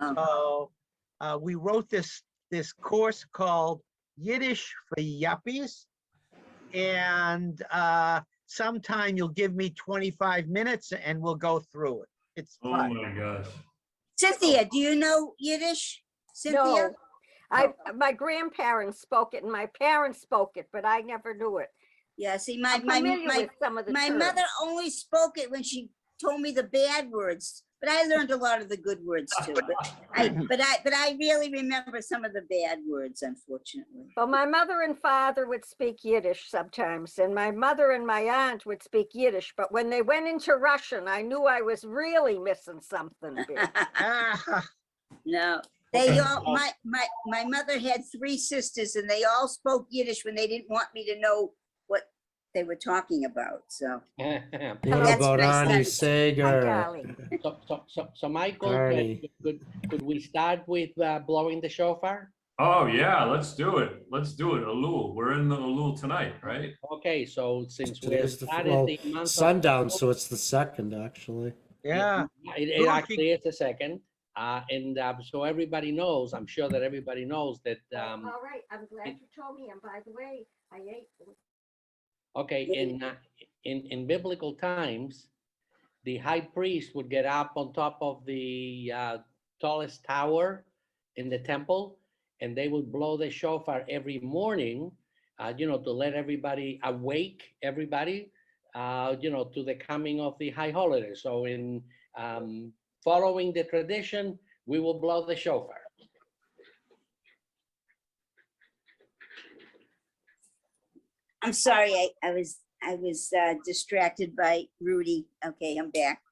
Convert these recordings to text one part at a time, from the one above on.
So we wrote this course called Yiddish for Yuppies, and sometime you'll give me 25 minutes and we'll go through it. It's fun. Oh my gosh. Cynthia, do you know Yiddish? Cynthia? No, my grandparents spoke it and my parents spoke it, but I never knew it. Yeah, see, I'm familiar with some of the my terms. mother only spoke it when she told me the bad words, but I learned a lot of the good words too. But I really remember some of the bad words, unfortunately. Well, my mother and father would speak Yiddish sometimes, and my mother and my aunt would speak Yiddish. But when they went into Russian, I knew I was really missing something big. No, they all, my mother had 3 sisters and they all spoke Yiddish when they didn't want me to know what they were talking about, so. What That's about what I Arnie started. Hi, Sager? darling. So Michael, Arnie. could we start with blowing the shofar? Oh yeah, let's do it. Let's do it. Elul. We're in the Elul tonight, right? Okay, so since we Today's started the month of sundown, Elul, so it's the 2nd actually. Yeah. it actually is the 2nd. So everybody knows, I'm sure that everybody knows that, All right, I'm glad you told me. And by the way, I ate. okay, in biblical times, the high priest would get up on top of the tallest tower in the temple, and they would blow the shofar every morning, to let everybody awake, everybody, to the coming of the high holiday. So in following the tradition, we will blow the shofar. I'm sorry, I was distracted by Rudy. Okay, I'm back.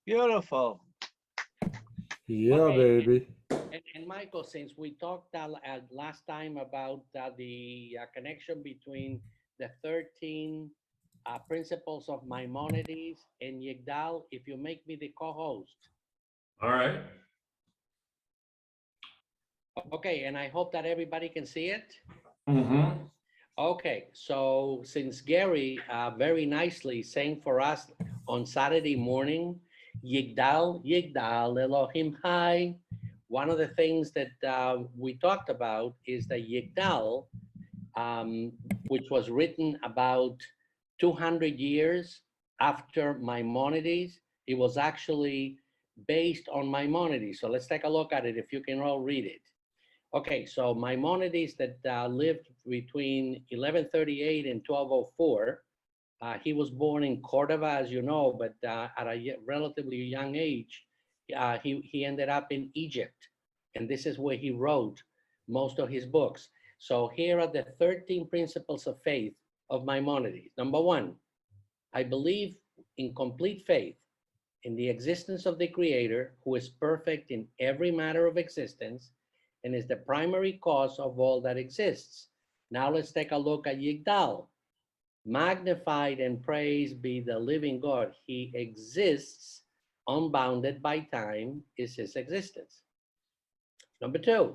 Beautiful. Yeah, Okay. baby. And Michael, since we talked last time about the connection between the 13 principles of Maimonides and Yigdal, if you make me the co-host. All right. Okay, and I hope that everybody can see it. Mm-hmm. Okay, so since Gary very nicely sang for us on Saturday morning, Yigdal, Yigdal, Elohim Hai. One of the things that we talked about is the Yigdal, which was written about 200 years after Maimonides. It was actually based on Maimonides. So let's take a look at it if you can all read it. Okay, so Maimonides that lived between 1138 and 1204. He was born in Cordova, as you know, but at a relatively young age, he ended up in Egypt. And this is where he wrote most of his books. So here are the 13 principles of faith of Maimonides. Number 1, I believe in complete faith in the existence of the Creator, who is perfect in every matter of existence and is the primary cause of all that exists. Now let's take a look at Yigdal. Magnified and praised be the living God. He exists, unbounded by time is his existence. Number 2,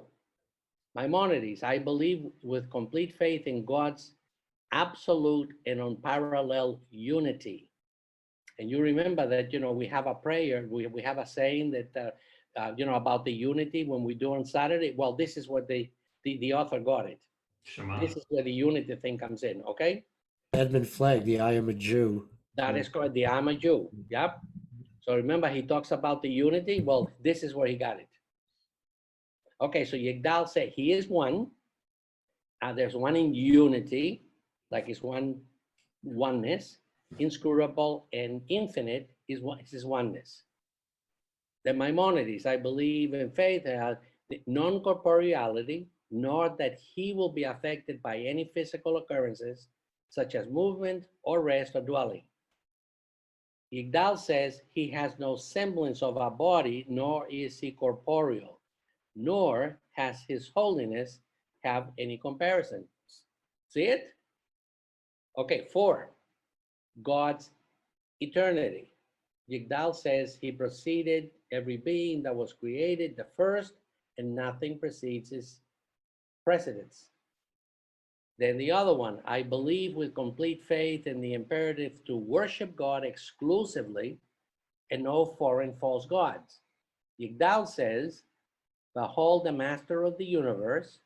Maimonides, I believe with complete faith in God's absolute and unparalleled unity. And you remember that, we have a prayer, we have a saying that, about the unity when we do on Saturday. Well, this is what the author got it. Shema. This is where the unity thing comes in, okay? Edmund Flagg, the I am a Jew. That is correct, the I'm a Jew, yep. So remember, he talks about the unity. Well, this is where he got it. Okay, so Yigdal said he is one. There's one in unity, like it's oneness. Inscrutable and infinite is his oneness. The Maimonides, I believe in faith, non-corporeality, nor that he will be affected by any physical occurrences, such as movement or rest or dwelling. Yigdal says he has no semblance of a body, nor is he corporeal, nor has his holiness have any comparison. See it? Okay, 4, God's eternity. Yigdal says he preceded every being that was created, the first, and nothing precedes his precedence. Then the other one, I believe with complete faith in the imperative to worship God exclusively and no foreign false gods. Yigdal says, behold the master of the universe,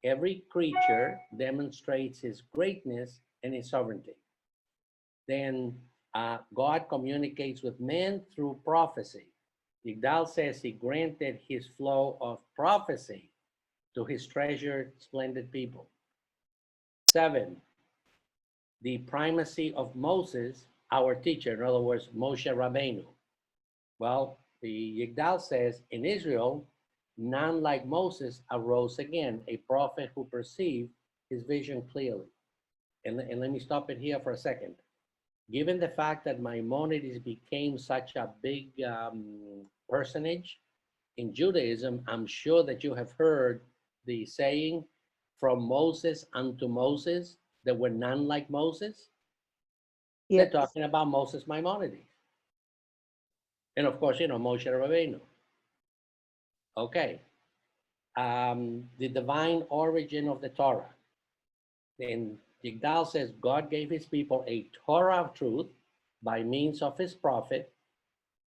every creature demonstrates his greatness and his sovereignty. Then God communicates with men through prophecy. Yigdal says he granted his flow of prophecy to his treasured, splendid people. 7, the primacy of Moses, our teacher, in other words, Moshe Rabbeinu. Well, the Yigdal says, in Israel, none like Moses arose again, a prophet who perceived his vision clearly. And let me stop it here for a second. Given the fact that Maimonides became such a big personage in Judaism, I'm sure that you have heard the saying, from Moses unto Moses, there were none like Moses. Yes. They're talking about Moses Maimonides. And of course, Moshe Rabbeinu. Okay. The divine origin of the Torah. And Yigdal says God gave his people a Torah of truth by means of his prophet,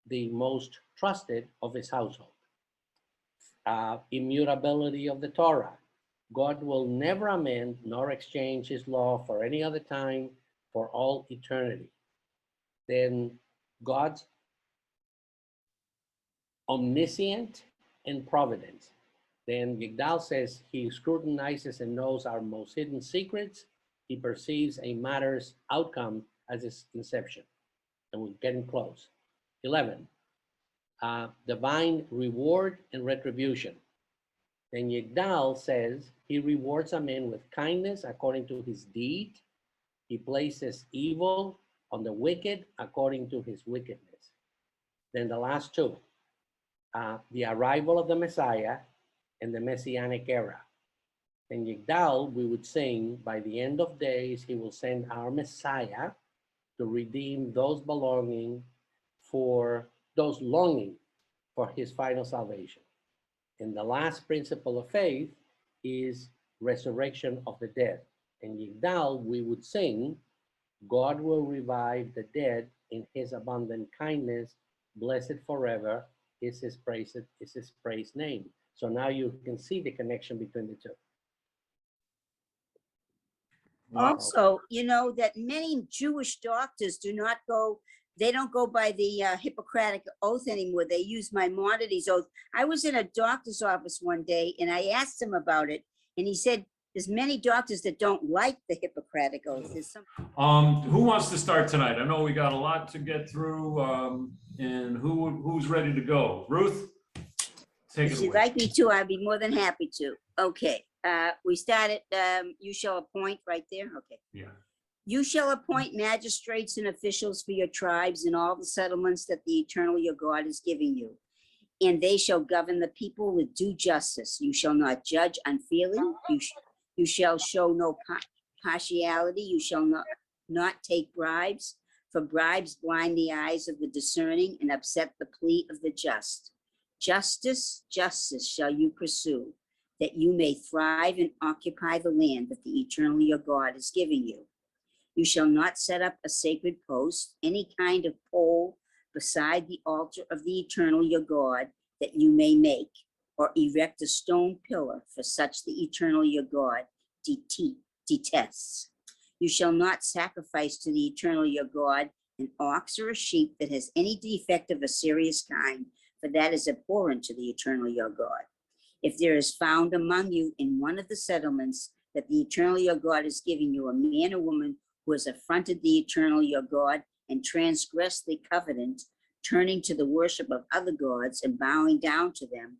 the most trusted of his household. Immutability of the Torah. God will never amend nor exchange his law for any other time for all eternity. Then God's omniscient and providence. Then Yigdal says he scrutinizes and knows our most hidden secrets. He perceives a matter's outcome as its inception. And we're getting close. 11, divine reward and retribution. Then Yigdal says he rewards a man with kindness according to his deed. He places evil on the wicked according to his wickedness. Then the last 2, the arrival of the Messiah and the Messianic era. In Yigdal, we would sing, by the end of days, he will send our Messiah to redeem those longing for his final salvation. And the last principle of faith is resurrection of the dead. In Yigdal, we would sing, God will revive the dead in his abundant kindness, blessed forever is his praise name. So now you can see the connection between the 2. Wow. Also, that many Jewish doctors they don't go by the Hippocratic oath anymore. They use Maimonides' oath. I was in a doctor's office one day and I asked him about it, and he said there's many doctors that don't like the Hippocratic oath. Who wants to start tonight? I know we got a lot to get through, and who's ready to go? Ruth, take If it you'd away. like me to, I'd be more than happy to. Okay, we started, you shall appoint right there, okay. Yeah. You shall appoint magistrates and officials for your tribes and all the settlements that the Eternal your God is giving you. And they shall govern the people with due justice. You shall not judge unfairly. You shall show no partiality. You shall not take bribes, for bribes blind the eyes of the discerning and upset the plea of the just. Justice shall you pursue, that you may thrive and occupy the land that the Eternal your God is giving you. You shall not set up a sacred post, any kind of pole beside the altar of the Eternal your God that you may make, or erect a stone pillar, for such the Eternal your God detests. You shall not sacrifice to the Eternal your God an ox or a sheep that has any defect of a serious kind, for that is abhorrent to the Eternal your God. If there is found among you in one of the settlements that the Eternal your God is giving you, a man or woman who has affronted the Eternal your God and transgressed the covenant, turning to the worship of other gods and bowing down to them,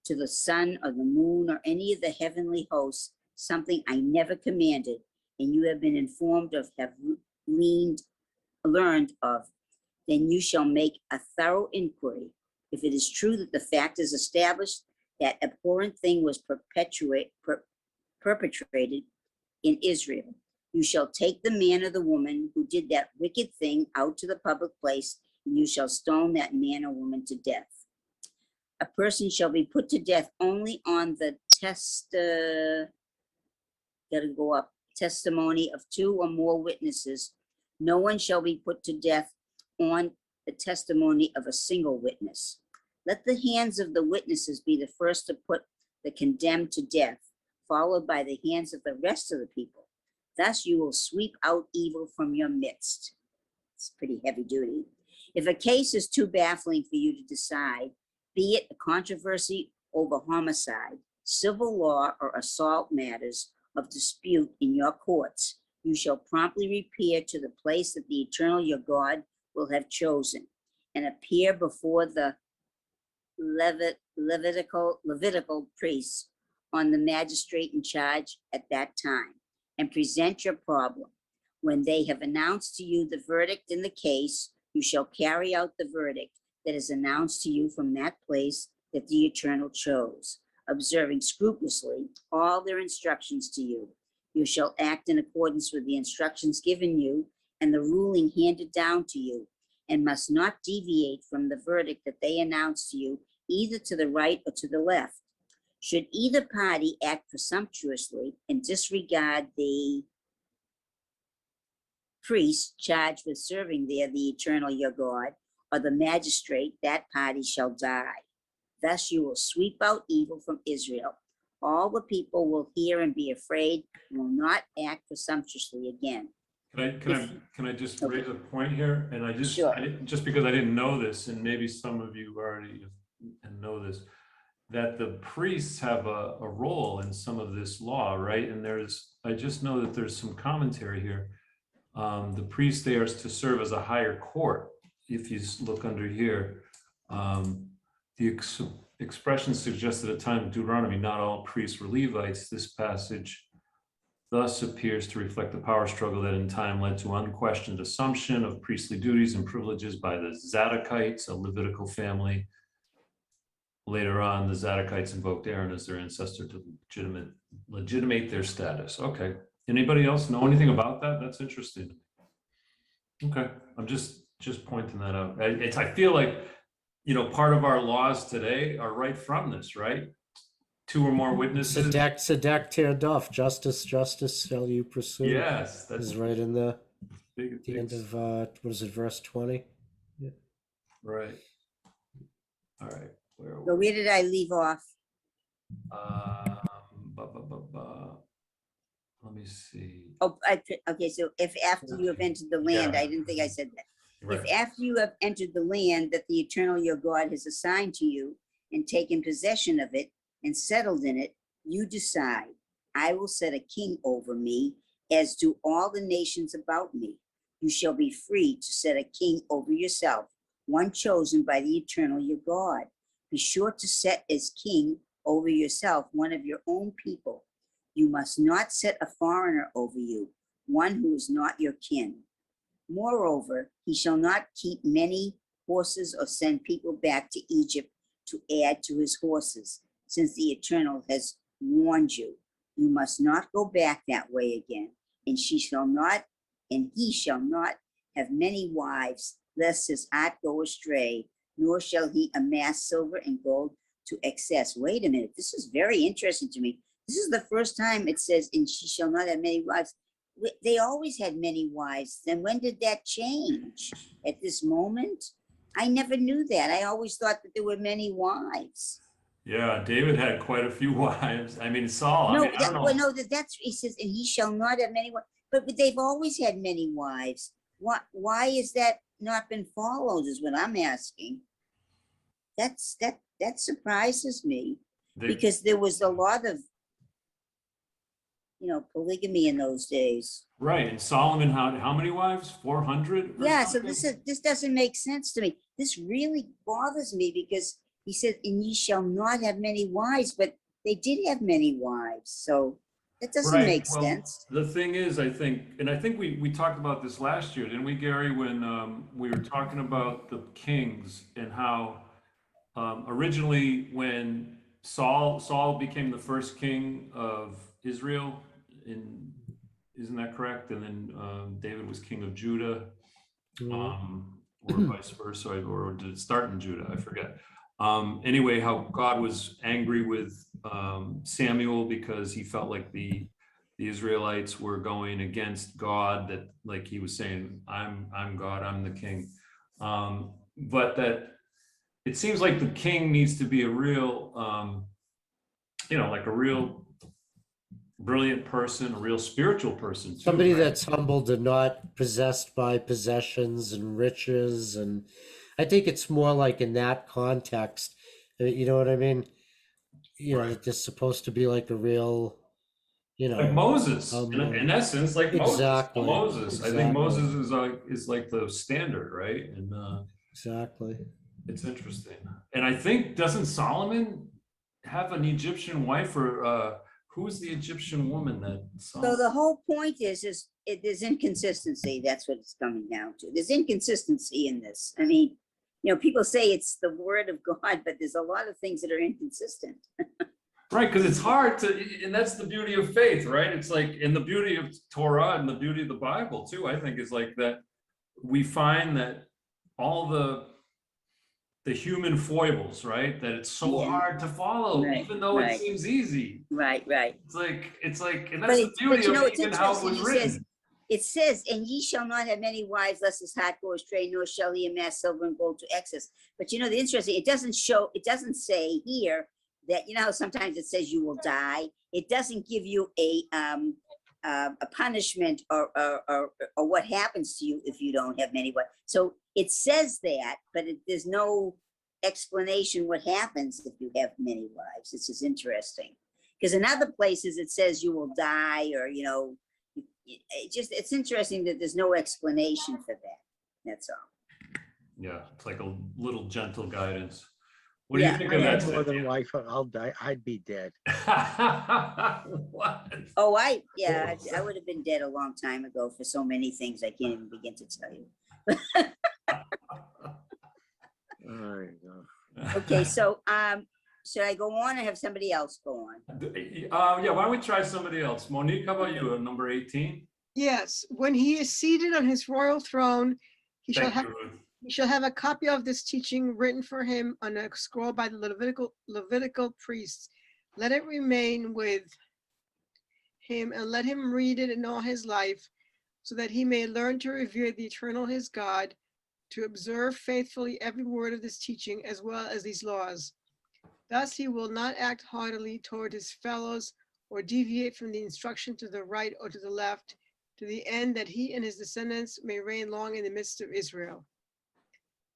to the sun or the moon or any of the heavenly hosts, something I never commanded, and you have been informed of, have learned of, then you shall make a thorough inquiry. If it is true that the fact is established that abhorrent thing was perpetrated in Israel, You shall take the man or the woman who did that wicked thing out to the public place, and you shall stone that man or woman to death. A person shall be put to death only on the testimony of 2 or more witnesses. No one shall be put to death on the testimony of a single witness. Let the hands of the witnesses be the first to put the condemned to death, followed by the hands of the rest of the people. Thus you will sweep out evil from your midst. It's pretty heavy duty. If a case is too baffling for you to decide, be it a controversy over homicide, civil law, or assault matters of dispute in your courts, you shall promptly repair to the place that the Eternal your God will have chosen, and appear before the Levitical priests on the magistrate in charge at that time, and present your problem. When they have announced to you the verdict in the case, you shall carry out the verdict that is announced to you from that place that the Eternal chose, observing scrupulously all their instructions to you. You shall act in accordance with the instructions given you and the ruling handed down to you, and must not deviate from the verdict that they announce to you, either to the right or to the left. Should either party act presumptuously and disregard the priest charged with serving there the Eternal your God, or the magistrate, that party shall die. Thus you will sweep out evil from Israel. All the people will hear and be afraid, and will not act presumptuously again. Can I just raise a point here? And Sure. just because I didn't know this, and maybe some of you already know this, that the priests have a role in some of this law, right? And I just know that there's some commentary here. The priests, they are to serve as a higher court. If you look under here, the expression suggested at the time of Deuteronomy, not all priests were Levites. This passage thus appears to reflect the power struggle that in time led to unquestioned assumption of priestly duties and privileges by the Zadokites, a Levitical family. Later on, the Zadokites invoked Aaron as their ancestor to legitimate their status. Okay. Anybody else know anything about that? That's interesting. Okay. I'm just pointing that out. I feel like, part of our laws today are right from this, right? 2 or more witnesses. Sedek Tirdof, justice shall you pursue. Yes, that's is right in the big, end of what is it, verse 20? Yeah. Right. All right. So where did I leave off? Let me see. Oh, okay, so if after you have entered the land, Yeah. I didn't think I said that. Right. If after you have entered the land that the Eternal your God has assigned to you, and taken possession of it and settled in it, you decide, I will set a king over me, as do all the nations about me. You shall be free to set a king over yourself, one chosen by the Eternal your God. Be sure to set as king over yourself one of your own people. You must not set a foreigner over you, one who is not your kin. Moreover, he shall not keep many horses or send people back to Egypt to add to his horses, since the Eternal has warned you. You must not go back that way again, and he shall not have many wives, lest his heart go astray, nor shall he amass silver and gold to excess. Wait a minute, this is very interesting to me. This is the first time it says, and she shall not have many wives. They always had many wives. Then when did that change? At this moment? I never knew that. I always thought that there were many wives. Yeah, David had quite a few wives. I mean, Saul. No, I don't know. well, no, that's he says, and he shall not have many wives. But they've always had many wives. Why is that not been followed? Is what I'm asking. That surprises me, because there was a lot of polygamy in those days. Right, and Solomon had how many wives? 400? Yeah, so this doesn't make sense to me. This really bothers me, because he said, and ye shall not have many wives, but they did have many wives. So that doesn't make sense. The thing is, I think we talked about this last year, didn't we, Gary, when we were talking about the kings and how originally when Saul became the first king of Israel Isn't that correct? And then David was king of Judah, Mhm. or vice versa, or did it start in Judah? I forget. Anyway, how God was angry with Samuel because he felt like the Israelites were going against God, that like he was saying, I'm God, I'm the king. But that it seems like the king needs to be a real, like a real brilliant person, a real spiritual person too, Somebody right? that's humbled and not possessed by possessions and riches. And I think it's more like in that context, you know what I mean? Right. That they're supposed to be like a real, Like Moses, humble. in essence, like Exactly. Moses. I think Exactly. Moses is like the standard, right? And Exactly. it's interesting. And I think, doesn't Solomon have an Egyptian wife, or who's the Egyptian woman that So Solomon? the whole point is there's inconsistency. That's what it's coming down to. There's inconsistency in this. I mean, people say it's the word of God, but there's a lot of things that are inconsistent. Right, because it's hard to, and that's the beauty of faith, right? It's like, and the beauty of Torah and the beauty of the Bible too, I think, is like that we find that all the human foibles, right? That it's so Yeah. hard to follow, Right, even though it right. seems easy. Right. It's like, and But that's the beauty of it's even how it interesting. was It written. says, and ye shall not have many wives, lest his heart go astray, nor shall he amass silver and gold to excess. But the interesting, it doesn't say here that, how sometimes it says you will die. It doesn't give you a punishment or what happens to you if you don't have many wives. So it says that, but there's no explanation what happens if you have many wives. This is interesting. Because in other places it says you will die, or it's interesting that there's no explanation for that. That's all. Yeah, it's like a little gentle guidance. What do Yeah, you think I of had that? more than wife, I'll die, I'd be dead. What? Oh, I would have been dead a long time ago for so many things I can't even begin to tell you. There you go. Okay, so should I go on or have somebody else go on? Yeah, why don't we try somebody else? Monique, how about you, number 18? Yes, when he is seated on his royal throne, he shall Thank have you, Ruth. he shall have a copy of this teaching written for him on a scroll by the Levitical priests. Let it remain with him, and let him read it in all his life, so that he may learn to revere the eternal his God, to observe faithfully every word of this teaching, as well as these laws. Thus he will not act haughtily toward his fellows, or deviate from the instruction to the right or to the left, to the end that he and his descendants may reign long in the midst of Israel.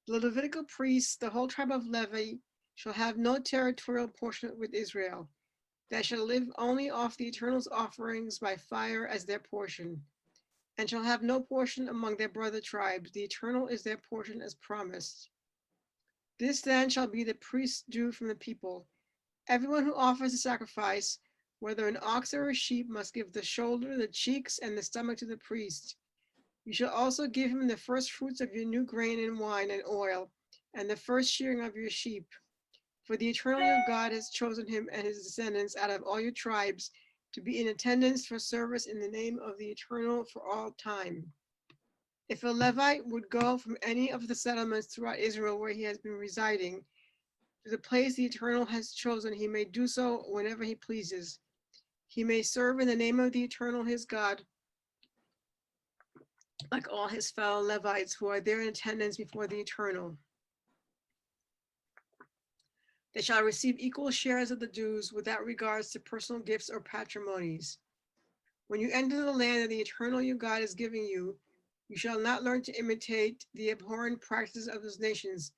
The Levitical priests, the whole tribe of Levi, shall have no territorial portion with Israel. They shall live only off the Eternal's offerings by fire as their portion, and shall have no portion among their brother tribes. The Eternal is their portion as promised. This then shall be the priest's due from the people. Everyone who offers a sacrifice, whether an ox or a sheep, must give the shoulder, the cheeks, and the stomach to the priest. You shall also give him the first fruits of your new grain and wine and oil, and the first shearing of your sheep. For the Eternal your God has chosen him and his descendants out of all your tribes to be in attendance for service in the name of the Eternal for all time. If a Levite would go from any of the settlements throughout Israel where he has been residing to the place the Eternal has chosen, he may do so whenever he pleases. He may serve in the name of the Eternal his God, like all his fellow Levites who are there in attendance before the Eternal. They shall receive equal shares of the dues without regards to personal gifts or patrimonies. When you enter the land that the Eternal your God is giving you, you shall not learn to imitate the abhorrent practices of those nations.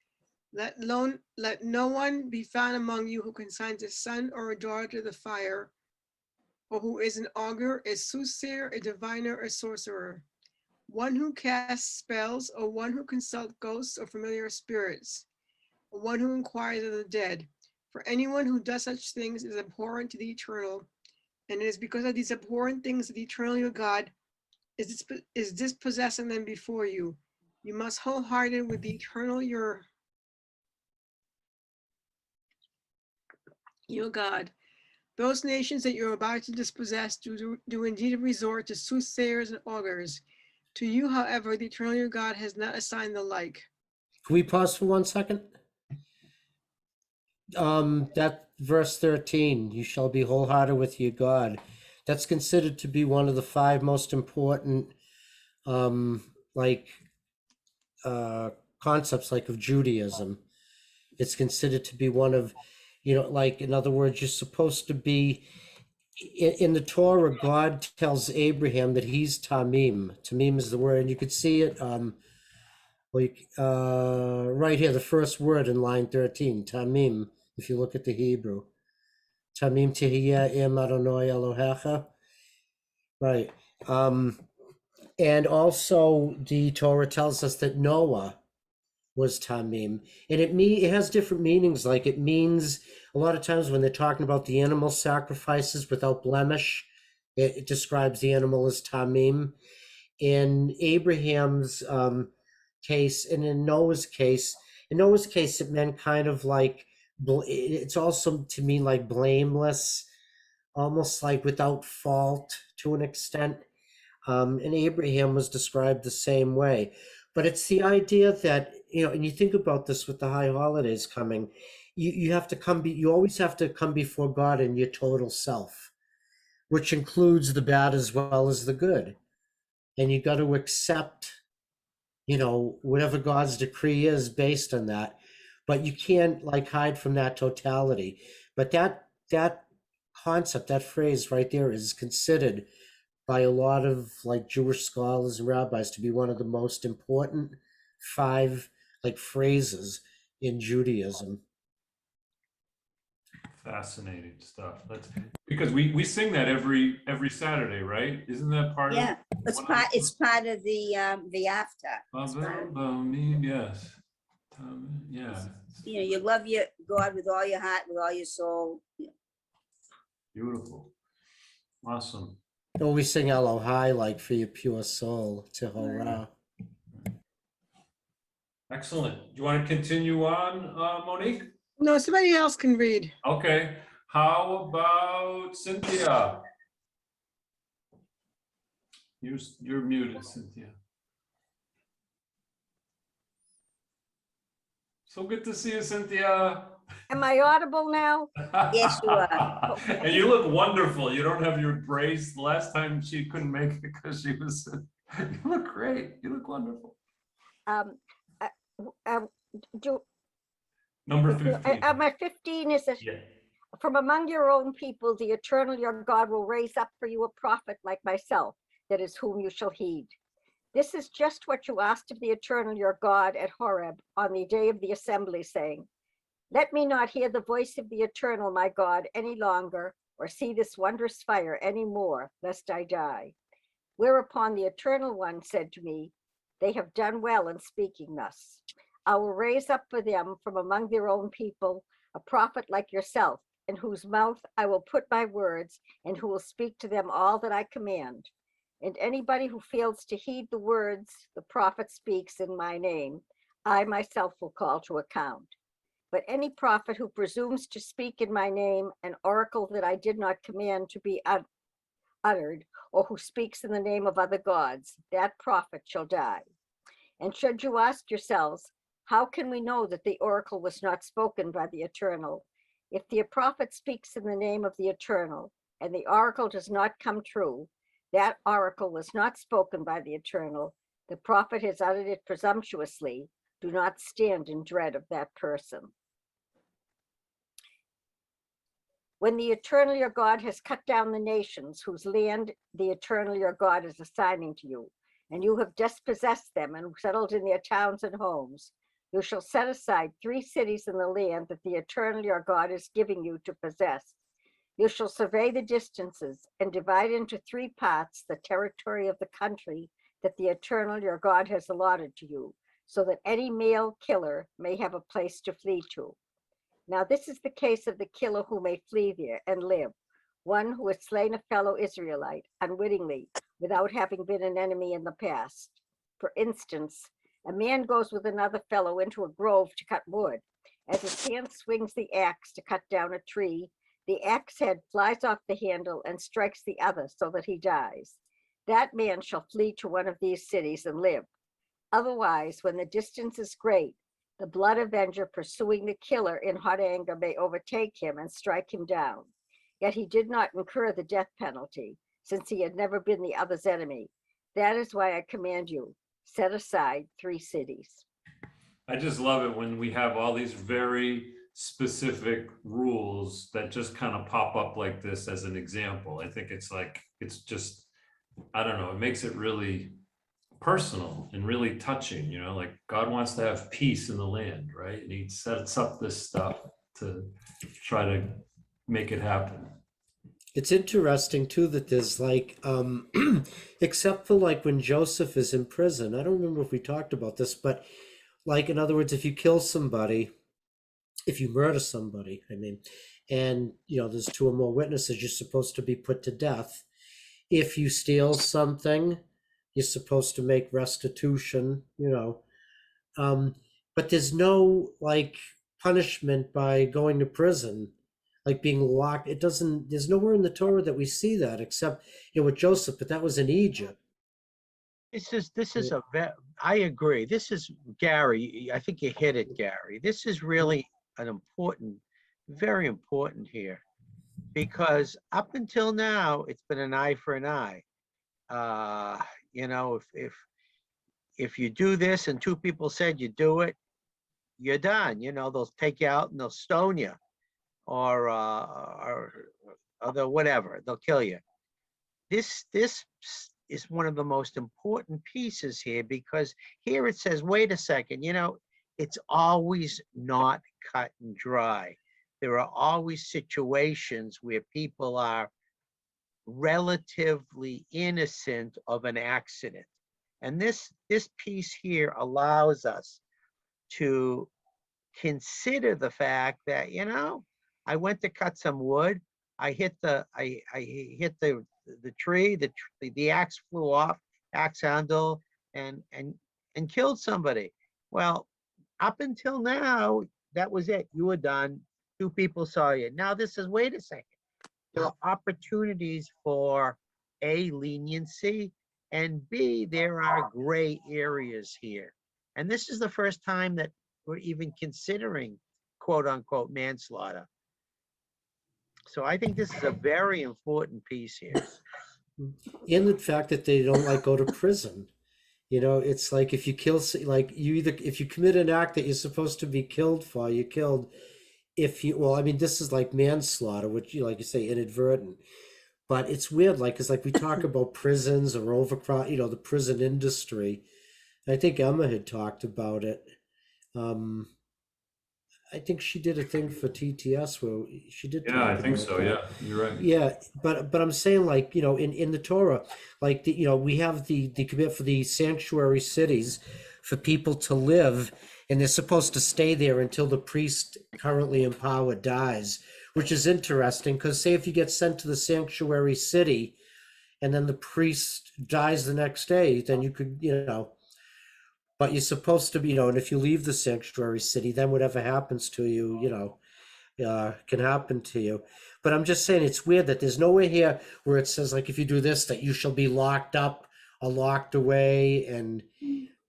Let no one be found among you who consigns a son or a daughter to the fire, or who is an augur, a soothsayer, a diviner, a sorcerer, one who casts spells, or one who consults ghosts or familiar spirits, or one who inquires of the dead. For anyone who does such things is abhorrent to the Eternal, and it is because of these abhorrent things that the Eternal your God is dispossessing them before you. You must wholehearted with the Eternal your God. Those nations that you're about to dispossess do indeed resort to soothsayers and augurs. To you, however, the eternal your God has not assigned the like. Can we pause for 1 second? That verse 13, you shall be wholehearted with your God. That's considered to be one of the 5 most important concepts like of Judaism. It's considered to be one of, like, in other words, you're supposed to be in the Torah. God tells Abraham that he's Tamim. Tamim is the word, and you could see it right here, the first word in line 13, Tamim. If you look at the Hebrew, Tamim Tehiyah Im Adonai Elohecha. Right. And also the Torah tells us that Noah was Tamim. And it has different meanings. Like, it means a lot of times when they're talking about the animal sacrifices without blemish, it describes the animal as Tamim. In Abraham's case, and in Noah's case, it meant kind of like, it's also to mean like blameless, almost like without fault to an extent. And Abraham was described the same way. But it's the idea that, and you think about this with the high holidays coming, you always have to come before God in your total self, which includes the bad as well as the good. And you got to accept, whatever God's decree is based on that. But you can't like hide from that totality. But that concept, that phrase right there, is considered by a lot of like Jewish scholars and rabbis to be one of the most important 5 like phrases in Judaism. Fascinating stuff. That's because we sing that every Saturday, right? Isn't that part of? Yeah, it's part of the after. Yes. Yeah. You love your God with all your heart, with all your soul. Beautiful. Awesome. Or we sing Elohai, like for your pure soul, Tehorah. Excellent. Do you want to continue on, Monique? No, somebody else can read. Okay. How about Cynthia? You're muted, Cynthia. So good to see you, Cynthia. Am I audible now? Yes, you are. And you look wonderful. You don't have your brace. The last time she couldn't make it because she was. You look great. You look wonderful. Number 15. My 15 is that Yeah. from among your own people, the eternal your God will raise up for you a prophet like myself, that is whom you shall heed. This is just what you asked of the eternal your God at Horeb on the day of the assembly, saying, let me not hear the voice of the eternal my God any longer, or see this wondrous fire any more, lest I die. Whereupon the eternal one said to me, they have done well in speaking thus. I will raise up for them from among their own people a prophet like yourself, in whose mouth I will put my words, and who will speak to them all that I command. And anybody who fails to heed the words the prophet speaks in my name, I myself will call to account. But any prophet who presumes to speak in my name an oracle that I did not command to be uttered, or who speaks in the name of other gods, that prophet shall die. And should you ask yourselves, how can we know that the oracle was not spoken by the eternal? If the prophet speaks in the name of the eternal, and the oracle does not come true, that oracle was not spoken by the eternal, the prophet has uttered it presumptuously. Do not stand in dread of that person. When the eternal your God has cut down the nations whose land the eternal your God is assigning to you, and you have dispossessed them and settled in their towns and homes, you shall set aside 3 cities in the land that the eternal your God is giving you to possess. You shall survey the distances and divide into 3 parts the territory of the country that the eternal your God has allotted to you, so that any male killer may have a place to flee to. Now this is the case of the killer who may flee there and live, one who has slain a fellow Israelite unwittingly without having been an enemy in the past. For instance, a man goes with another fellow into a grove to cut wood. As his hand swings the axe to cut down a tree, the axe head flies off the handle and strikes the other so that he dies, that man shall flee to one of these cities and live. Otherwise, when the distance is great, the blood avenger pursuing the killer in hot anger may overtake him and strike him down. Yet he did not incur the death penalty, since he had never been the other's enemy. That is why I command you, set aside 3 cities. I just love it when we have all these very specific rules that just kind of pop up like this as an example. I think it's like, it's just, I don't know, it makes it really personal and really touching, you know, like God wants to have peace in the land, right? And he sets up this stuff to try to make it happen. It's interesting too that there's like, except for like when Joseph is in prison, I don't remember if we talked about this, but like, in other words, if you kill somebody, if you murder somebody, I mean, and you know, there's 2 or more witnesses, you're supposed to be put to death. If you steal something, you're supposed to make restitution, you know, but there's no like punishment by going to prison, like being locked. It doesn't, there's nowhere in the Torah that we see that except, you know, with Joseph, but that was in Egypt. This is a I agree. This is, Gary, I think you hit it, Gary. This is really an important, very important here, because up until now, it's been an eye for an eye. You know, if you do this and 2 people said you do it, you're done. You know, they'll take you out and they'll stone you, or other whatever. They'll kill you. This is one of the most important pieces here, because here it says, wait a second, you know, it's always not cut and dry. There are always situations where people are relatively innocent of an accident. And this piece here allows us to consider the fact that, you know, I went to cut some wood. I hit the tree, the axe flew off, axe handle, and killed somebody. Well, up until now, that was it. You were done. 2 people saw you. Now this is, wait a second. There are opportunities for A, leniency, and B, there are gray areas here. And this is the first time that we're even considering quote unquote manslaughter. So I think this is a very important piece here. And the fact that they don't like go to prison. You know, it's like if you kill, like you either, if you commit an act that you're supposed to be killed for, you're killed. If you, well, I mean, this is like manslaughter, which you, like you say, inadvertent. But it's weird, like, it's like we talk about prisons or overcrowd, you know, the prison industry. I think Emma had talked about it. I think she did a thing for TTS where she did. Yeah, I think so. Yeah, you're right. Yeah, but I'm saying, like, you know, in the Torah, like, the, you know, we have the commit for the sanctuary cities for people to live, and they're supposed to stay there until the priest currently in power dies, which is interesting because say if you get sent to the sanctuary city and then the priest dies the next day, then you could, you know, but you're supposed to be, you know, and if you leave the sanctuary city, then whatever happens to you, you know, can happen to you. But I'm just saying it's weird that there's nowhere here where it says, like, if you do this, that you shall be locked up or locked away. And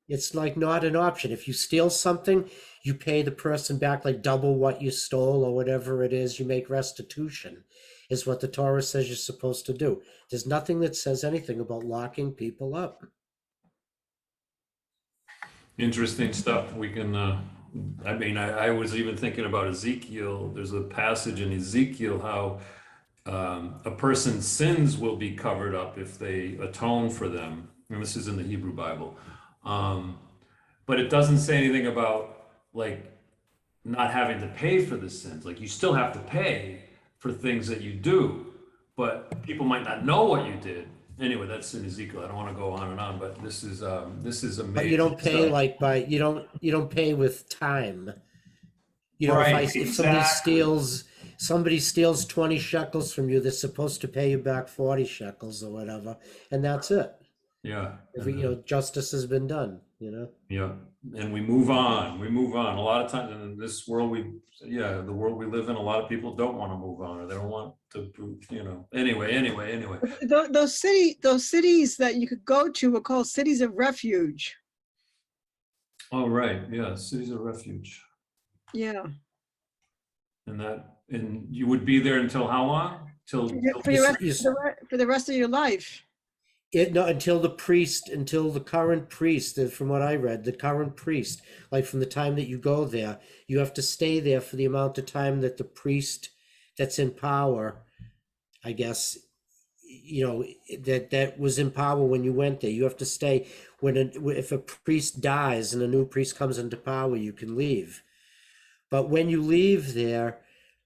it's like not an option. If you steal something, you pay the person back like double what you stole or whatever it is. You make restitution is what the Torah says you're supposed to do. There's nothing that says anything about locking people up. Interesting stuff. We can, I mean, I was even thinking about Ezekiel. There's a passage in Ezekiel how a person's sins will be covered up if they atone for them. And this is in the Hebrew Bible. But it doesn't say anything about like not having to pay for the sins. Like you still have to pay for things that you do, but people might not know what you did. Anyway, that's in Ezekiel. I don't want to go on and on, but this is amazing. But you don't pay stuff. like by you don't pay with time. You know, Right, if somebody steals 20 shekels from you, they're supposed to pay you back 40 shekels or whatever, and that's it. Yeah. You know, justice has been done. you know? Yeah, and we move on. We move on. A lot of times in this world, the world we live in, a lot of people don't want to move on, or they don't want to, you know. Anyway. Those cities that you could go to were called cities of refuge. Oh, right. Yeah, cities of refuge. Yeah. And you would be there until how long? Till For the rest of your life. No, until the current priest, from what I read, the current priest, like from the time that you go there, you have to stay there for the amount of time that the priest that's in power, I guess, you know, that was in power when you went there. You have to stay. If a priest dies and a new priest comes into power, you can leave. But when you leave there,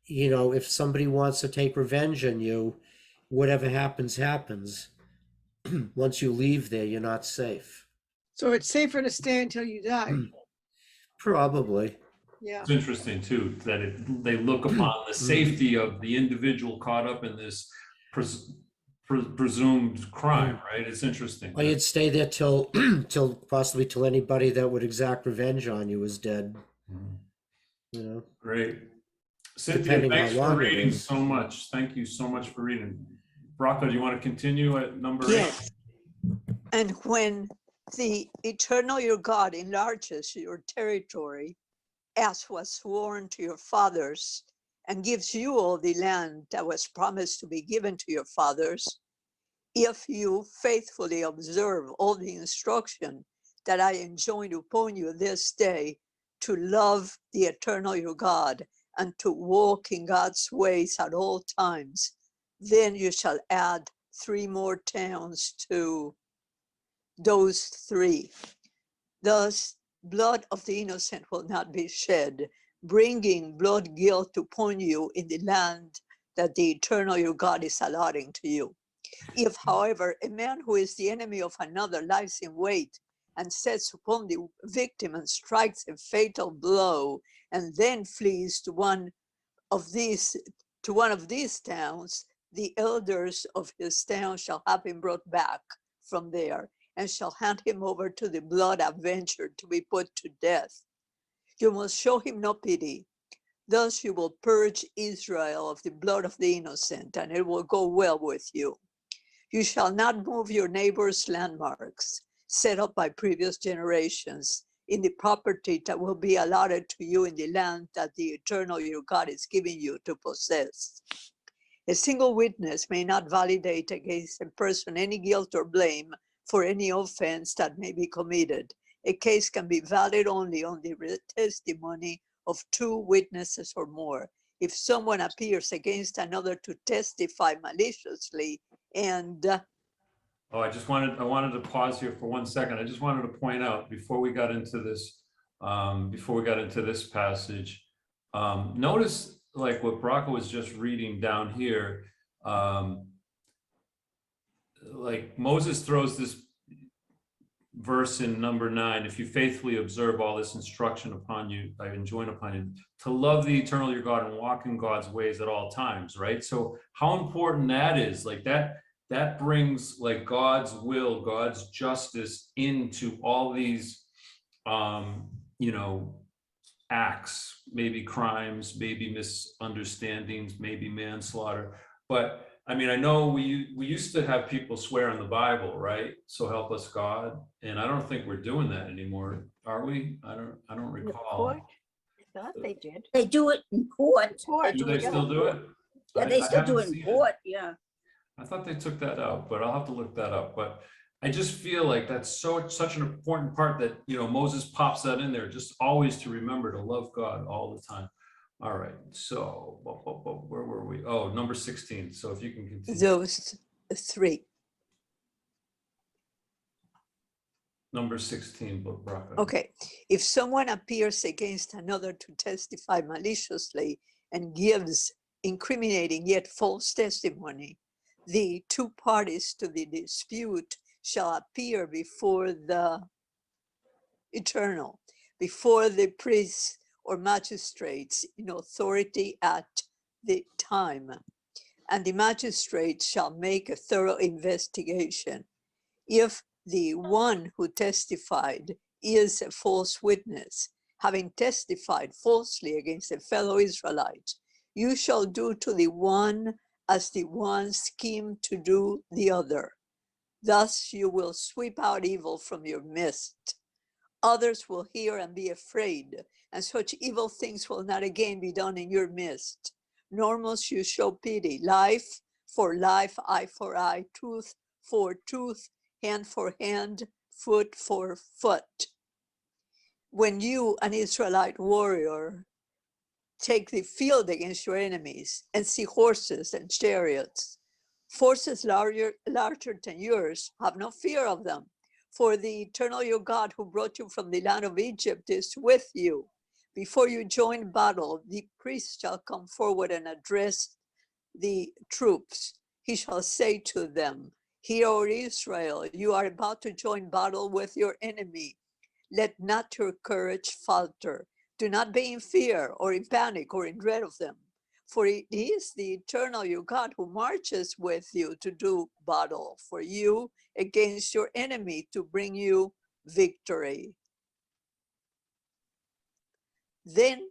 you know, if somebody wants to take revenge on you, whatever happens, happens. Once you leave there, you're not safe. So it's safer to stay until you die. Probably. Yeah. it's interesting too, that they look upon the safety of the individual caught up in this presumed crime, right? It's interesting. Or you'd stay there till possibly till anybody that would exact revenge on you is dead. Mhm. You know. Great. Cynthia, Depending thanks how for long it reading is. so much. Thank you so much for reading. Rocco, do you want to continue at number 8? Yes. And when the eternal your God enlarges your territory, as was sworn to your fathers, and gives you all the land that was promised to be given to your fathers, if you faithfully observe all the instruction that I enjoin upon you this day, to love the eternal your God and to walk in God's ways at all times, then you shall add 3 more towns to those 3. Thus, blood of the innocent will not be shed, bringing blood guilt upon you in the land that the eternal your God is allotting to you. If, however, a man who is the enemy of another lies in wait and sets upon the victim and strikes a fatal blow, and then flees to one of these towns, the elders of his town shall have him brought back from there, and shall hand him over to the blood avenger to be put to death. You must show him no pity. Thus you will purge Israel of the blood of the innocent, and it will go well with you. You shall not move your neighbor's landmarks set up by previous generations in the property that will be allotted to you in the land that the eternal your God is giving you to possess. A single witness may not validate against a person any guilt or blame for any offense that may be committed. A case can be valid only on the testimony of 2 witnesses or more. If someone appears against another to testify maliciously and Oh, I wanted to pause here for 1 second. I just wanted to point out before we got into this passage, notice like what Braca was just reading down here, like Moses throws this verse in number 9, if you faithfully observe all this instruction upon you, I enjoin upon you, to love the eternal your God and walk in God's ways at all times, right? So how important that is, like that brings like God's will, God's justice into all these, you know, acts, maybe crimes, maybe misunderstandings, maybe manslaughter. But I mean, I know we used to have people swear on the Bible, right? So help us God. And I don't think we're doing that anymore, are we? I don't recall. Court? I thought they did. They do it in court. Court. Do they still do it? Yeah, they I still do haven't it in seen court, yeah. I thought they took that out, but I'll have to look that up. But I just feel like that's such an important part that, you know, Moses pops that in there, just always to remember to love God all the time. All right, so where were we? Oh, number 16. So if you can continue. those 3. Number 16, Braca. Okay, if someone appears against another to testify maliciously and gives incriminating yet false testimony, the 2 parties to the dispute shall appear before the eternal, before the priests or magistrates in authority at the time, and the magistrates shall make a thorough investigation. If the one who testified is a false witness, having testified falsely against a fellow Israelite, you shall do to the one as the one schemed to do the other. Thus you will sweep out evil from your midst. Others will hear and be afraid, and such evil things will not again be done in your midst. Nor must you show pity, life for life, eye for eye, tooth for tooth, hand for hand, foot for foot. When you, an Israelite warrior, take the field against your enemies and see horses and chariots, forces larger than yours, have no fear of them. For the eternal your God who brought you from the land of Egypt is with you. Before you join battle, the priest shall come forward and address the troops. He shall say to them, Hear, O Israel, you are about to join battle with your enemy. Let not your courage falter. Do not be in fear or in panic or in dread of them. For it is the eternal your God who marches with you to do battle for you against your enemy to bring you victory. Then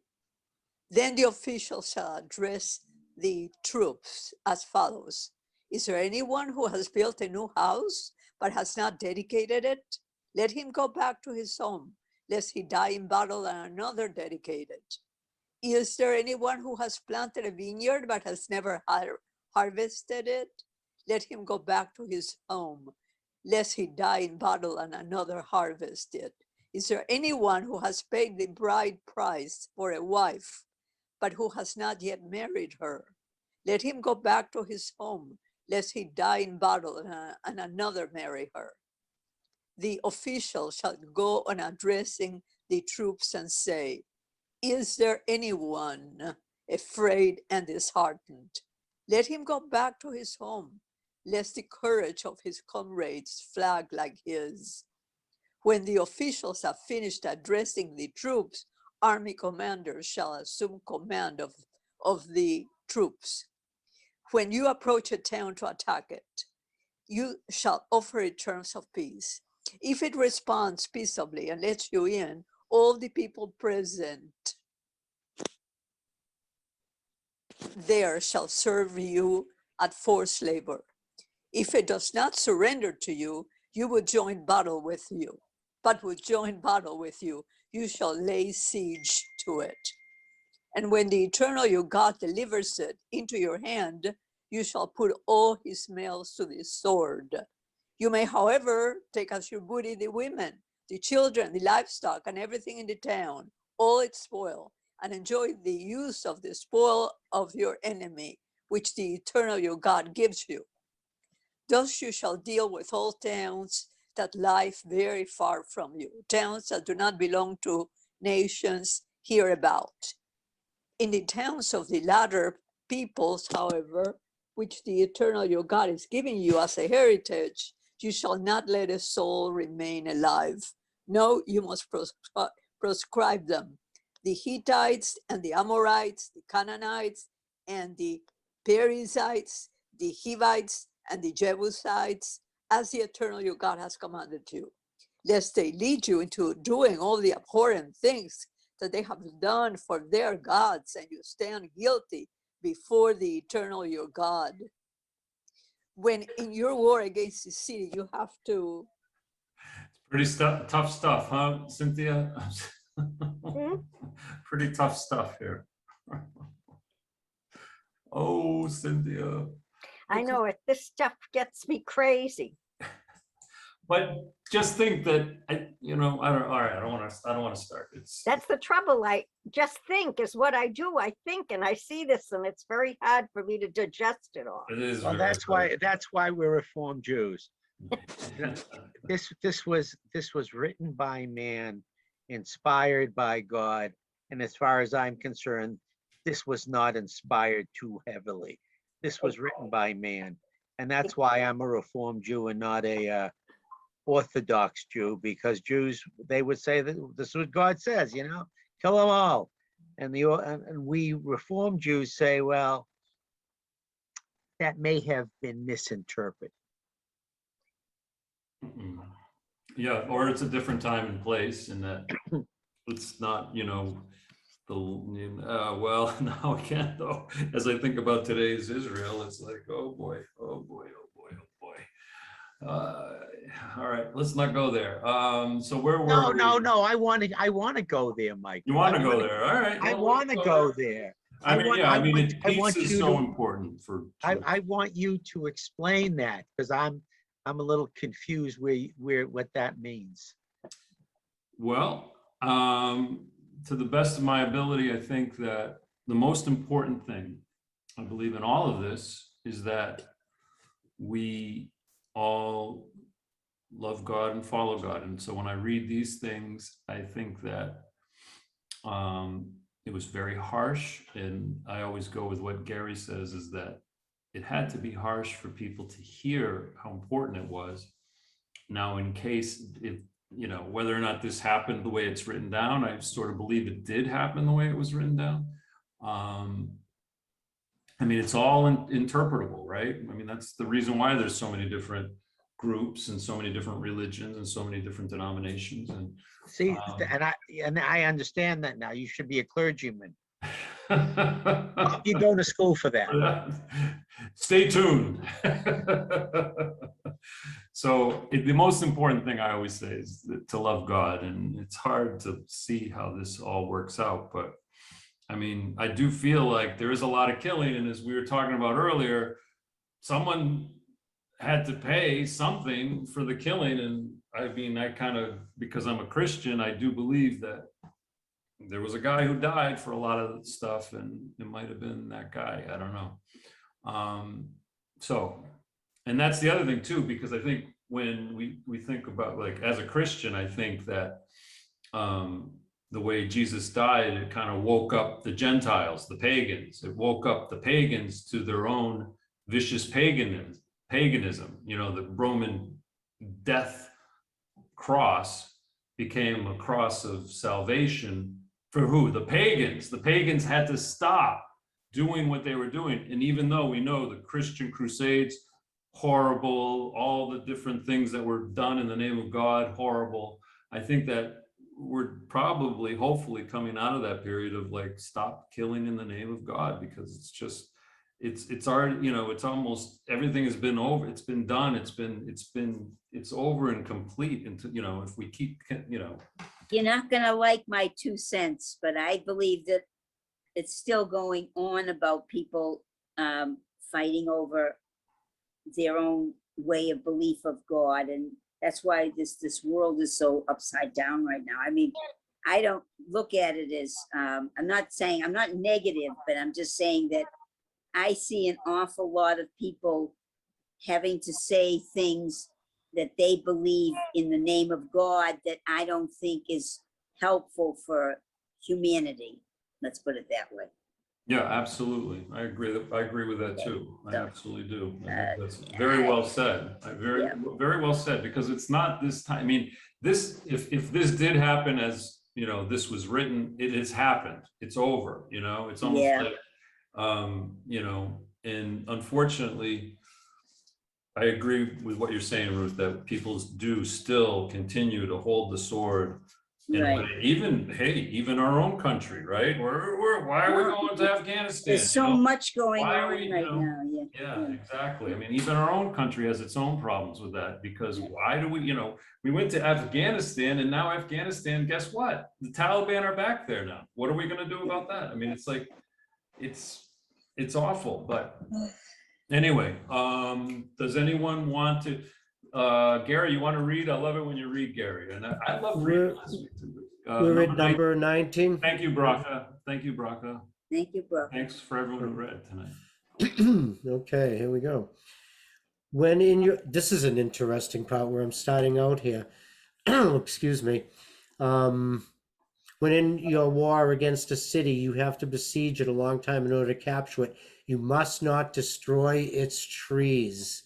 the official shall address the troops as follows. Is there anyone who has built a new house but has not dedicated it? Let him go back to his home, lest he die in battle and another dedicate it. Is there anyone who has planted a vineyard but has never harvested it? Let him go back to his home, lest he die in battle and another harvest it. Is there anyone who has paid the bride price for a wife, but who has not yet married her? Let him go back to his home, lest he die in battle and another marry her. The official shall go on addressing the troops and say, Is there anyone afraid and disheartened? Let him go back to his home, lest the courage of his comrades flag like his. When the officials have finished addressing the troops, army commanders shall assume command of the troops. When you approach a town to attack it, you shall offer it terms of peace. If it responds peaceably and lets you in, all the people present there shall serve you at forced labor. If it does not surrender to you, you will join battle with you. But will join battle with you, you shall lay siege to it. And when the eternal your God delivers it into your hand, you shall put all his males to the sword. You may, however, take as your booty the women, the children, the livestock, and everything in the town, all its spoil, and enjoy the use of the spoil of your enemy, which the eternal your God gives you. Thus you shall deal with all towns that lie very far from you, towns that do not belong to nations hereabout. In the towns of the latter peoples, however, which the eternal your God is giving you as a heritage, you shall not let a soul remain alive. No, you must proscribe them. The Hittites and the Amorites, the Canaanites and the Perizzites, the Hivites and the Jebusites, as the eternal your God has commanded you, lest they lead you into doing all the abhorrent things that they have done for their gods, and you stand guilty before the eternal your God. When in your war against the city, you have to... Pretty tough stuff, huh, Cynthia? Pretty tough stuff here. Oh, Cynthia. I know it. This stuff gets me crazy. But just think that all right, I don't want to start. That's the trouble. I just think is what I do. I think and I see this, and it's very hard for me to digest it all. It is. Well, that's why we're Reformed Jews. This was written by man, inspired by God, and as far as I'm concerned, this was not inspired too heavily. This was written by man, and that's why I'm a Reformed Jew and not a Orthodox Jew, because Jews, they would say that this is what God says, kill them all, and we Reformed Jews say, well, that may have been misinterpreted. Yeah, or it's a different time and place, and that it's not, well, now again, though, as I think about today's Israel, it's like, oh boy, oh boy, oh boy, oh boy. All right, let's not go there. So where No, were no, we? no, I want to go there, Michael. You want to go there? All right. I well, want to let's go there. there. I mean, yeah, I mean, I peace want is you so to, important for. I want you to explain that, because I'm a little confused where what that means. Well, to the best of my ability, I think that the most important thing, I believe in all of this, is that we all love God and follow God. And so when I read these things, I think that it was very harsh. And I always go with what Gary says, is that it had to be harsh for people to hear how important it was. Now, in case it, whether or not this happened the way it's written down, I sort of believe it did happen the way it was written down. I mean, it's all interpretable, right? I mean, that's the reason why there's so many different groups and so many different religions and so many different denominations. And See, and I understand that now. You should be a clergyman. You're going to school for that. Stay tuned. So the most important thing I always say is to love God, and it's hard to see how this all works out, but I mean, I do feel like there is a lot of killing, and as we were talking about earlier, someone had to pay something for the killing. And I mean, I kind of, because I'm a Christian, I do believe that there was a guy who died for a lot of stuff, and it might have been that guy. I don't know. So, and that's the other thing too, because I think when we think about, like, as a Christian, I think that the way Jesus died, it kind of woke up the Gentiles, the pagans. It woke up the pagans to their own vicious paganism. The Roman death cross became a cross of salvation for who? The pagans. The pagans had to stop doing what they were doing. And even though we know the Christian crusades, horrible, all the different things that were done in the name of God, horrible, I think that we're probably, hopefully, coming out of that period of, like, stop killing in the name of God, because it's just, it's already, it's almost, everything has been over, it's been done, it's over and complete. And if we keep, You're not gonna like my 2 cents, but I believe that it's still going on about people fighting over their own way of belief of God. And that's why this world is so upside down right now. I mean, I don't look at it as, I'm not negative, but I'm just saying that I see an awful lot of people having to say things that they believe in the name of God that I don't think is helpful for humanity. Let's put it that way. Yeah, absolutely. I agree with that too. I absolutely do. I think that's yeah, very well said. Yeah. Very well said, because it's not this time. I mean, if this did happen as, this was written, it has happened. It's over, it's almost Yeah. like, and unfortunately, I agree with what you're saying, Ruth, that people do still continue to hold the sword. Right. Even our own country, right? Why are we going to Afghanistan? There's so much going Why on are we, right now. Yeah, exactly. I mean, even our own country has its own problems with that, because why do we went to Afghanistan, and now Afghanistan, guess what? The Taliban are back there now. What are we going to do about that? I mean, it's like, it's awful. But anyway, does anyone want to? Gary, you want to read? I love it when you read, Gary, and I love reading last week too. We're at number 19. Thank you, Bracha. Thank you, Bracha. Thank you, bro. Thanks for everyone who read tonight. Okay, here we go. This is an interesting part where I'm starting out here. Excuse me. When in your war against a city, you have to besiege it a long time in order to capture it. You must not destroy its trees.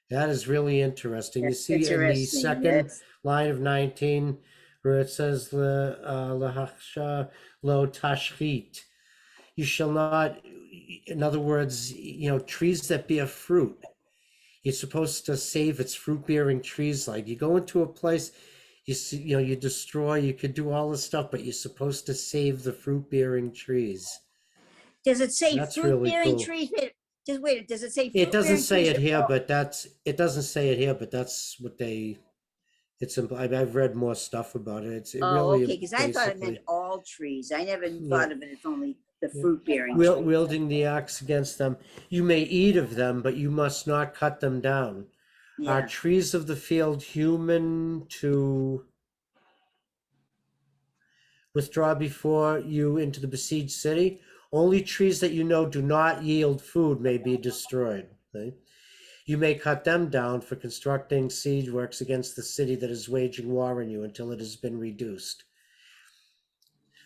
That is really interesting. That's you see in the interesting. second line of 19, where it says, "Lahachsha lo tashchit." You shall not, in other words, trees that bear fruit. You're supposed to save its fruit-bearing trees. Like you go into a place, you see, you destroy, you could do all this stuff, but you're supposed to save the fruit-bearing trees. Does it say That's fruit really bearing cool. trees? Just wait, does it say It fruit doesn't bearing say trees? it here, but it doesn't say it here, but that's what I've read more stuff about it. It Oh, really okay, because I thought it meant basically all trees. I never Yeah. thought of it as only the Yeah. fruit bearing trees. wielding the axe against them. You may eat of them, but you must not cut them down. Are Yeah, trees of the field human to withdraw before you into the besieged city? Only trees that you know do not yield food may be destroyed. Okay? You may cut them down for constructing siege works against the city that is waging war on you until it has been reduced.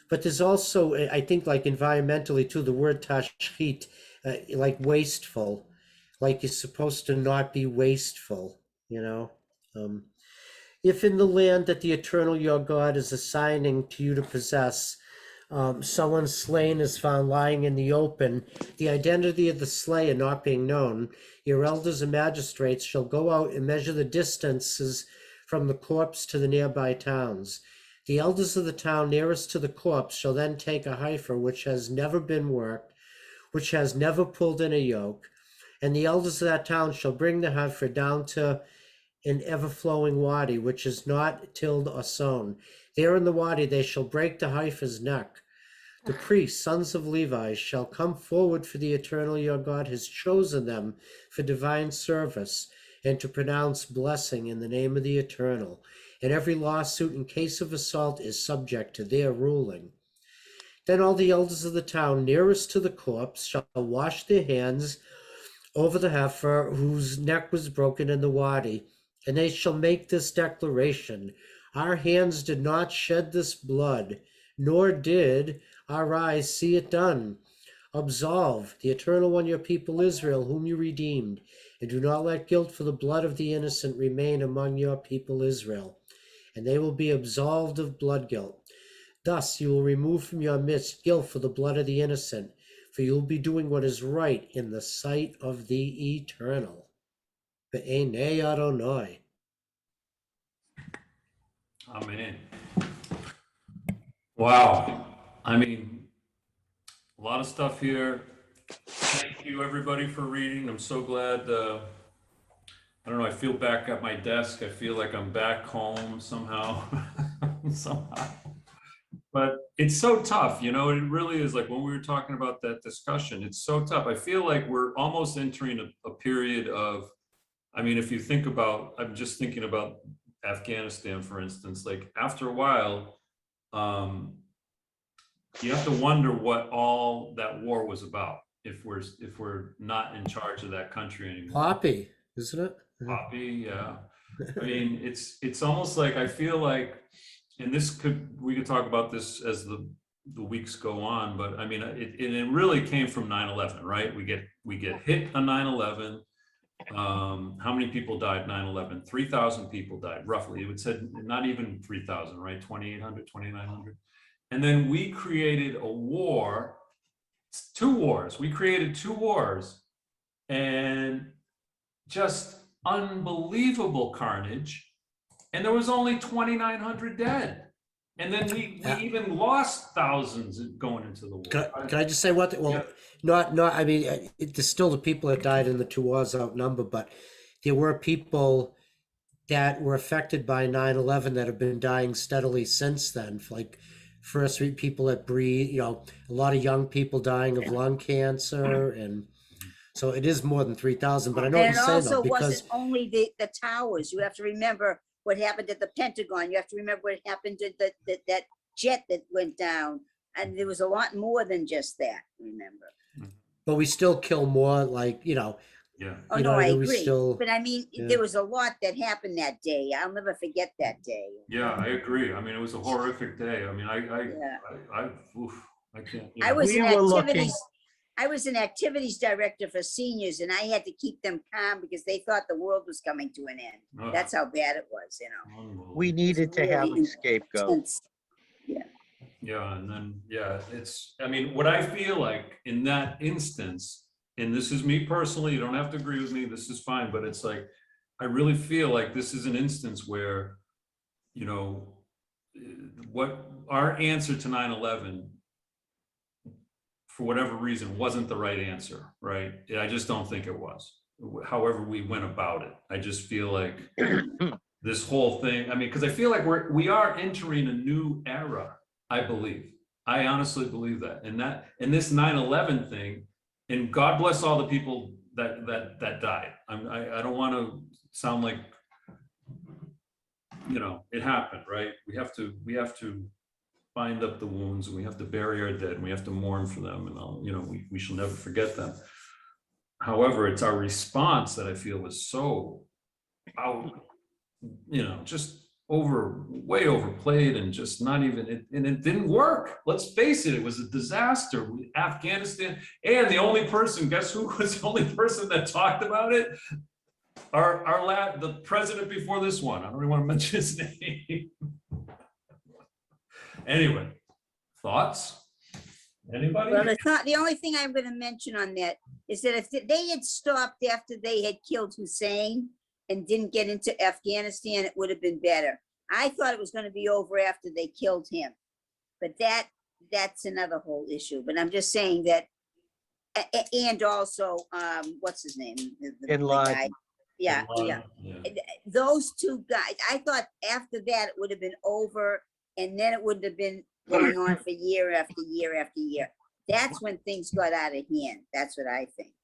But there's also, I think, like environmentally too, the word tashchit, like wasteful, like you're supposed to not be wasteful, you know. If in the land that the eternal your God is assigning to you to possess, someone slain is found lying in the open, the identity of the slayer not being known, your elders and magistrates shall go out and measure the distances from the corpse to the nearby towns. The elders of the town nearest to the corpse shall then take a heifer which has never been worked, which has never pulled in a yoke, and the elders of that town shall bring the heifer down to an ever-flowing wadi, which is not tilled or sown. There in the wadi they shall break the heifer's neck. The priests, sons of Levi, shall come forward, for the eternal your God has chosen them for divine service and to pronounce blessing in the name of the eternal. And every lawsuit in case of assault is subject to their ruling. Then all the elders of the town nearest to the corpse shall wash their hands over the heifer whose neck was broken in the wadi, and they shall make this declaration: our hands did not shed this blood, nor did our eyes see it done. Absolve the eternal one, your people Israel, whom you redeemed, and do not let guilt for the blood of the innocent remain among your people Israel, and they will be absolved of blood guilt. Thus you will remove from your midst guilt for the blood of the innocent, for you will be doing what is right in the sight of the eternal. Be'enei Adonai. Amen. Wow. I mean, a lot of stuff here. Thank you, everybody, for reading. I'm so glad. I don't know. I feel back at my desk. I feel like I'm back home somehow. Somehow. But it's so tough, you know. It really is. Like when we were talking about that discussion, it's so tough. I feel like we're almost entering a period of, I mean, if you think about, I'm just thinking about Afghanistan, for instance. Like after a while, you have to wonder what all that war was about if we're not in charge of that country anymore. Poppy, isn't it? Poppy, yeah. I mean, it's almost like I feel like, and we could talk about this as the weeks go on, but I mean, it really came from 9/11, right? We get hit on 9/11. How many people died 9/11? 3,000 people died, roughly. It would said not even 3,000, right? 2,800, 2,900. And then we created a war, 2 wars. We created 2 wars and just unbelievable carnage. And there was only 2,900 dead. And then we even lost thousands going into the war. Can I just say what? Well, not. I mean, there's still the people that died in the 2 wars outnumber, but there were people that were affected by 9/11 that have been dying steadily since then. Like first people that breathe, you know, a lot of young people dying of lung cancer, and so it is more than 3,000. But I know what And you're it saying also though, because wasn't only the towers. You have to remember what happened at the Pentagon. You have to remember what happened to that jet that went down. And there was a lot more than just that, remember. but we still kill more, like, you know. Yeah. Oh, You no, know, I we agree. still- But I mean, yeah. there was a lot that happened that day. I'll never forget that day. Yeah, I agree. I mean, it was a horrific day. I mean, Yeah. I can't. I was We an were looking- activities. I was an activities director for seniors, and I had to keep them calm because they thought the world was coming to an end. Ugh. That's how bad it was, you know. Unbelievable. We needed to have a scapegoat. Intense. Yeah, and then, yeah, I mean, what I feel like in that instance, and this is me personally, you don't have to agree with me, this is fine, but it's like, I really feel like this is an instance where, you know, what our answer to 9/11, for whatever reason, wasn't the right answer, right? I just don't think it was. However we went about it, I just feel like this whole thing, I mean, because I feel like we are entering a new era, I believe. I honestly believe that. And this 9/11 thing, and God bless all the people that died. I don't want to sound like, you know, it happened, right? We have to bind up the wounds, and we have to bury our dead, and we have to mourn for them, and you know, we shall never forget them. However, it's our response that I feel was so out, you know, just way overplayed, and just not even, and it didn't work. Let's face it, it was a disaster. Afghanistan, and the only person, guess who was the only person that talked about it? The president before this one. I don't even want to mention his name. Anyway, thoughts? Anybody? Well, it's not, the only thing I'm gonna mention on that is that if they had stopped after they had killed Hussein and didn't get into Afghanistan, it would have been better. I thought it was gonna be over after they killed him. But that's another whole issue. But I'm just saying that, and also, what's his name? The Bin Laden. guy. Yeah, yeah. Yeah. Those two guys, I thought after that it would have been over, and then it wouldn't have been going on for year after year after year. That's when things got out of hand. That's what I think.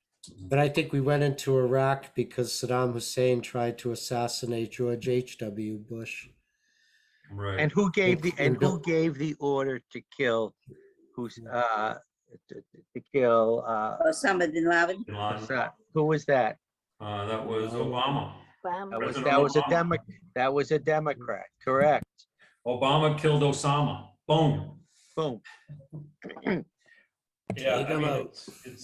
But I think we went into Iraq because Saddam Hussein tried to assassinate George H.W. Bush. Right. And who gave the order to kill, Osama bin Laden. who was that? That was Obama. President That was a Democrat, correct? Obama killed Osama. Boom. Boom. Yeah, Take him out. it's